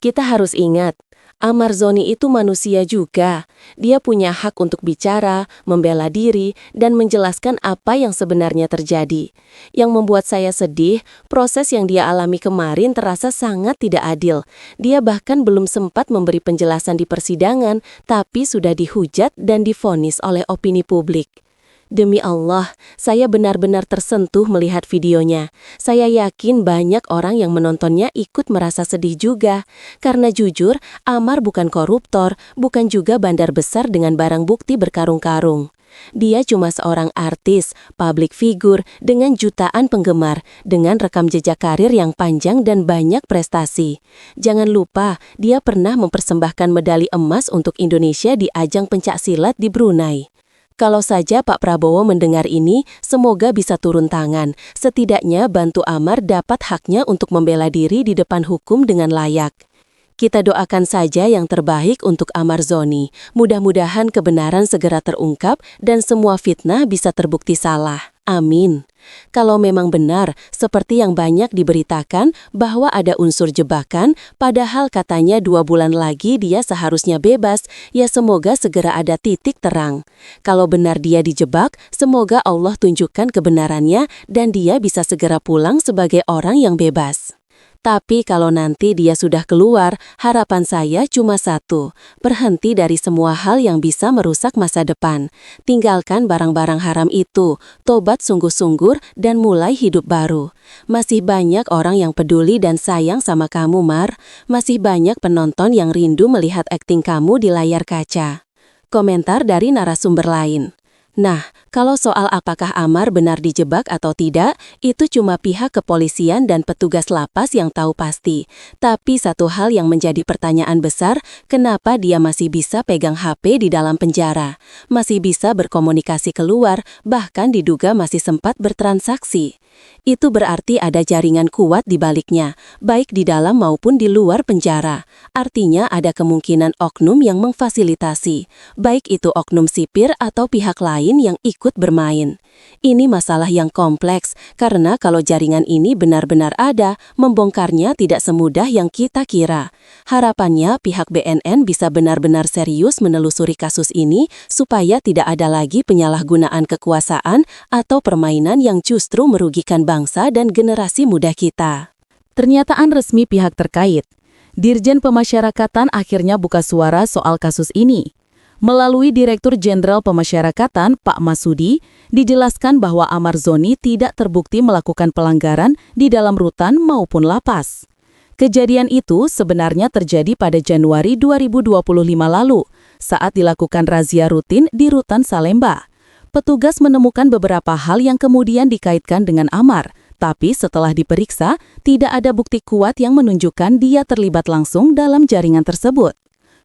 Kita harus ingat, Ahmad Zoni itu manusia juga. Dia punya hak untuk bicara, membela diri, dan menjelaskan apa yang sebenarnya terjadi. Yang membuat saya sedih, proses yang dia alami kemarin terasa sangat tidak adil. Dia bahkan belum sempat memberi penjelasan di persidangan, tapi sudah dihujat dan divonis oleh opini publik. Demi Allah, saya benar-benar tersentuh melihat videonya. Saya yakin banyak orang yang menontonnya ikut merasa sedih juga. Karena jujur, Ahmad bukan koruptor, bukan juga bandar besar dengan barang bukti berkarung-karung. Dia cuma seorang artis, public figure, dengan jutaan penggemar, dengan rekam jejak karir yang panjang dan banyak prestasi. Jangan lupa, dia pernah mempersembahkan medali emas untuk Indonesia di ajang pencaksilat di Brunei. Kalau saja Pak Prabowo mendengar ini, semoga bisa turun tangan. Setidaknya bantu Ahmad dapat haknya untuk membela diri di depan hukum dengan layak. Kita doakan saja yang terbaik untuk Ahmad Zoni. Mudah-mudahan kebenaran segera terungkap dan semua fitnah bisa terbukti salah. Amin. Kalau memang benar, seperti yang banyak diberitakan bahwa ada unsur jebakan, padahal katanya 2 bulan lagi dia seharusnya bebas, ya semoga segera ada titik terang. Kalau benar dia dijebak, semoga Allah tunjukkan kebenarannya dan dia bisa segera pulang sebagai orang yang bebas. Tapi kalau nanti dia sudah keluar, harapan saya cuma satu, berhenti dari semua hal yang bisa merusak masa depan. Tinggalkan barang-barang haram itu, tobat sungguh-sungguh dan mulai hidup baru. Masih banyak orang yang peduli dan sayang sama kamu, Mar. Masih banyak penonton yang rindu melihat akting kamu di layar kaca. Komentar dari narasumber lain. Nah, kalau soal apakah Ahmad benar dijebak atau tidak, itu cuma pihak kepolisian dan petugas lapas yang tahu pasti. Tapi satu hal yang menjadi pertanyaan besar, kenapa dia masih bisa pegang HP di dalam penjara? Masih bisa berkomunikasi keluar, bahkan diduga masih sempat bertransaksi. Itu berarti ada jaringan kuat di baliknya, baik di dalam maupun di luar penjara. Artinya ada kemungkinan oknum yang memfasilitasi, baik itu oknum sipir atau pihak lain yang ikut bermain. Ini masalah yang kompleks, karena kalau jaringan ini benar-benar ada, membongkarnya tidak semudah yang kita kira. Harapannya pihak BNN bisa benar-benar serius menelusuri kasus ini, supaya tidak ada lagi penyalahgunaan kekuasaan atau permainan yang justru merugikan bangsa dan generasi muda kita. Pernyataan resmi pihak terkait. Dirjen Pemasyarakatan akhirnya buka suara soal kasus ini. Melalui Direktur Jenderal Pemasyarakatan, Pak Masudi, dijelaskan bahwa Ahmad Zoni tidak terbukti melakukan pelanggaran di dalam rutan maupun lapas. Kejadian itu sebenarnya terjadi pada Januari 2025 lalu, saat dilakukan razia rutin di rutan Salemba. Petugas menemukan beberapa hal yang kemudian dikaitkan dengan Ahmad, tapi setelah diperiksa, tidak ada bukti kuat yang menunjukkan dia terlibat langsung dalam jaringan tersebut.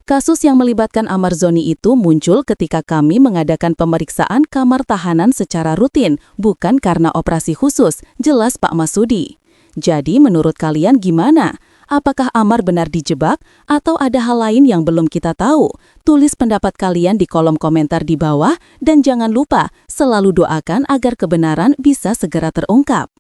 Kasus yang melibatkan Ahmad Zoni itu muncul ketika kami mengadakan pemeriksaan kamar tahanan secara rutin, bukan karena operasi khusus, jelas Pak Masudi. Jadi menurut kalian gimana? Apakah Ahmad benar dijebak atau ada hal lain yang belum kita tahu? Tulis pendapat kalian di kolom komentar di bawah dan jangan lupa selalu doakan agar kebenaran bisa segera terungkap.